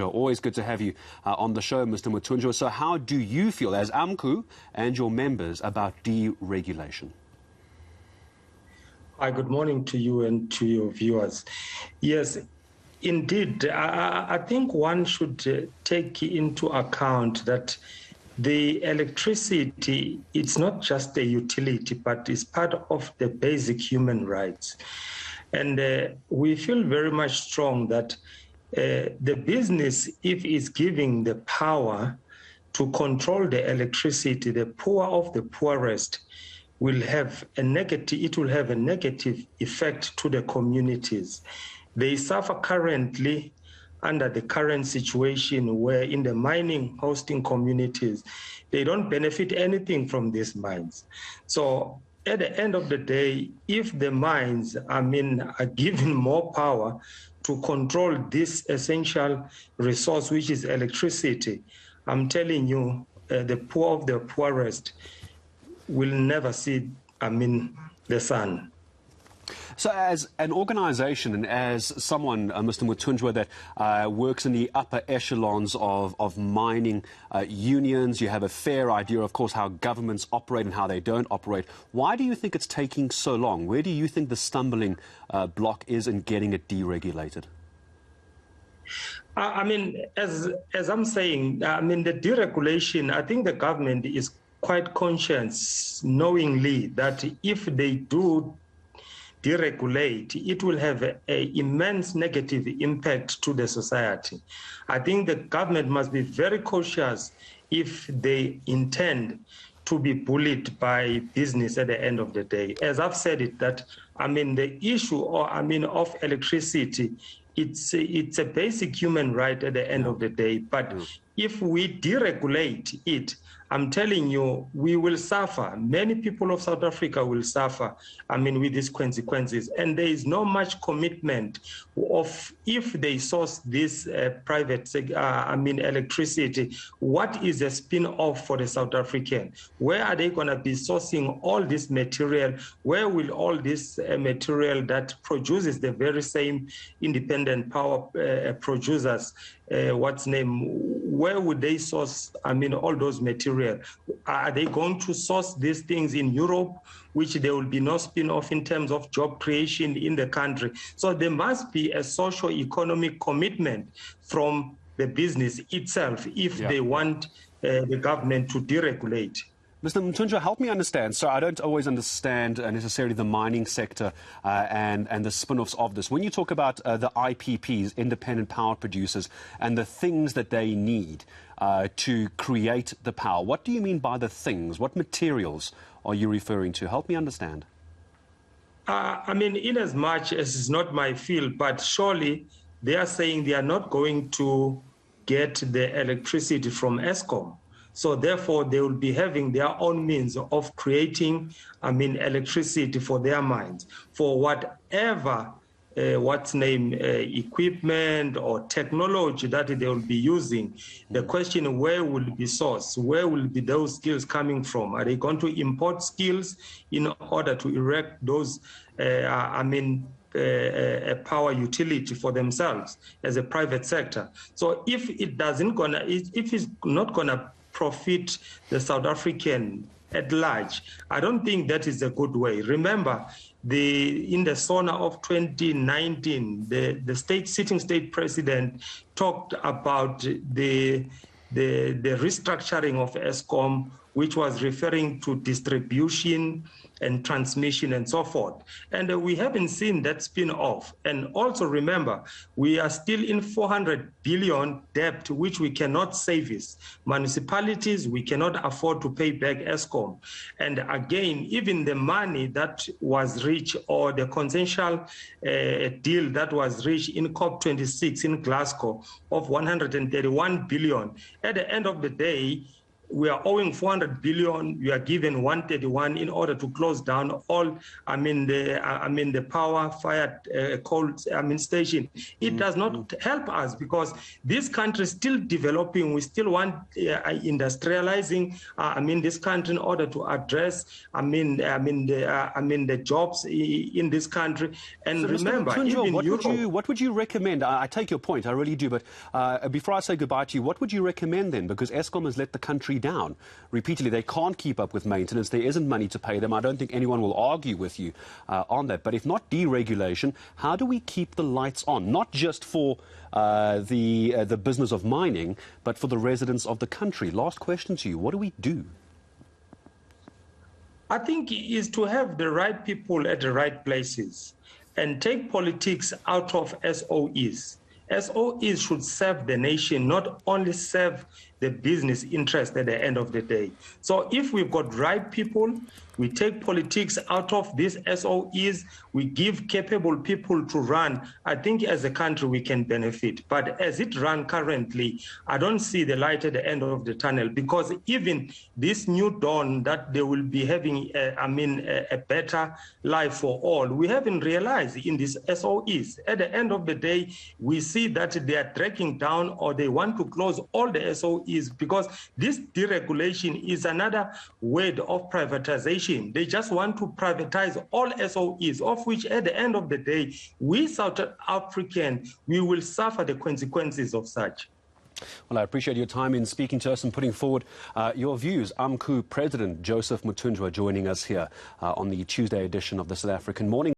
Always good to have you on the show, Mr. Mutunjwa. So how do you feel as Amcu and your members about deregulation? Hi, good morning to you and to your viewers. Yes, indeed, I think one should take into account that the electricity, it's not just a utility, but it's part of the basic human rights. And we feel very much strong that the business, if it's giving the power to control the electricity, the poor of the poorest will have a negative effect to the communities. They suffer currently under the current situation where in the mining hosting communities, they don't benefit anything from these mines. So at the end of the day, if the mines, are given more power to control this essential resource, which is electricity, I'm telling you, the poor of the poorest will never see, the sun. So as an organisation and as someone, Mr. Mutunjwa, that works in the upper echelons of mining unions, you have a fair idea, of course, how governments operate and how they don't operate. Why do you think it's taking so long? Where do you think the stumbling block is in getting it deregulated? As I'm saying, the deregulation, I think the government is quite conscious, knowingly, that if they do deregulate, it will have an immense negative impact to the society. I think the government must be very cautious if they intend to be bullied by business at the end of the day. As I've said it, that the issue of electricity, it's a basic human right at the end of the day. But if we deregulate it, I'm telling you, we will suffer. Many people of South Africa will suffer, with these consequences. And there is no much commitment of if they source this private, electricity, what is the spin-off for the South African? Where are they going to be sourcing all this material? Where will all this material that produces the very same independent power producers, where would they source, all those material? Are they going to source these things in Europe, which there will be no spin-off in terms of job creation in the country? So there must be a socio-economic commitment from the business itself if they want the government to deregulate. Mr. Mutunjwa, help me understand. So I don't always understand necessarily the mining sector and the spin-offs of this. When you talk about the IPPs, independent power producers, and the things that they need to create the power, what do you mean by the things? What materials are you referring to? Help me understand. In as much as it's not my field, but surely they are saying they are not going to get the electricity from Eskom. So therefore, they will be having their own means of creating, electricity for their mines, for whatever, equipment or technology that they will be using. The question, where will it be sourced? Where will be those skills coming from? Are they going to import skills in order to erect those, a power utility for themselves as a private sector? So if it's not gonna profit the South African at large, I don't think that is a good way. Remember, in the SONA of 2019, the sitting state president talked about the restructuring of Eskom, which was referring to distribution and transmission and so forth. And we haven't seen that spin off. And also remember, we are still in 400 billion debt, which we cannot service. Municipalities, we cannot afford to pay back Eskom. And again, even the money that was reached or the consensual deal that was reached in COP26 in Glasgow of 131 billion, at the end of the day, we are owing 400 billion. We are given 131 in order to close down all, the power-fired coal, station. It does not help us because this country is still developing. We still want industrializing, this country in order to address, the jobs in this country. And so remember, Mr. Mthunjwa, even what would you recommend? I take your point, I really do, but before I say goodbye to you, what would you recommend then? Because Eskom has let the country down repeatedly. They can't keep up with maintenance. There isn't money to pay them. I don't think anyone will argue with you on that. But if not deregulation, how do we keep the lights on? Not just for the business of mining, but for the residents of the country. Last question to you. What do we do? I think is to have the right people at the right places and take politics out of SOEs. SOEs should serve the nation, not only serve the business interest at the end of the day. So if we've got right people, we take politics out of these SOEs, we give capable people to run, I think as a country we can benefit. But as it runs currently, I don't see the light at the end of the tunnel, because even this new dawn that they will be having, a better life for all, we haven't realized in these SOEs. At the end of the day, we see that they are dragging down, or they want to close all the SOEs, because this deregulation is another word of privatization. They just want to privatize all SOEs, of which at the end of the day, we South Africans, we will suffer the consequences of such. Well, I appreciate your time in speaking to us and putting forward your views. Amcu President Joseph Mthunjwa joining us here on the Tuesday edition of the South African Morning.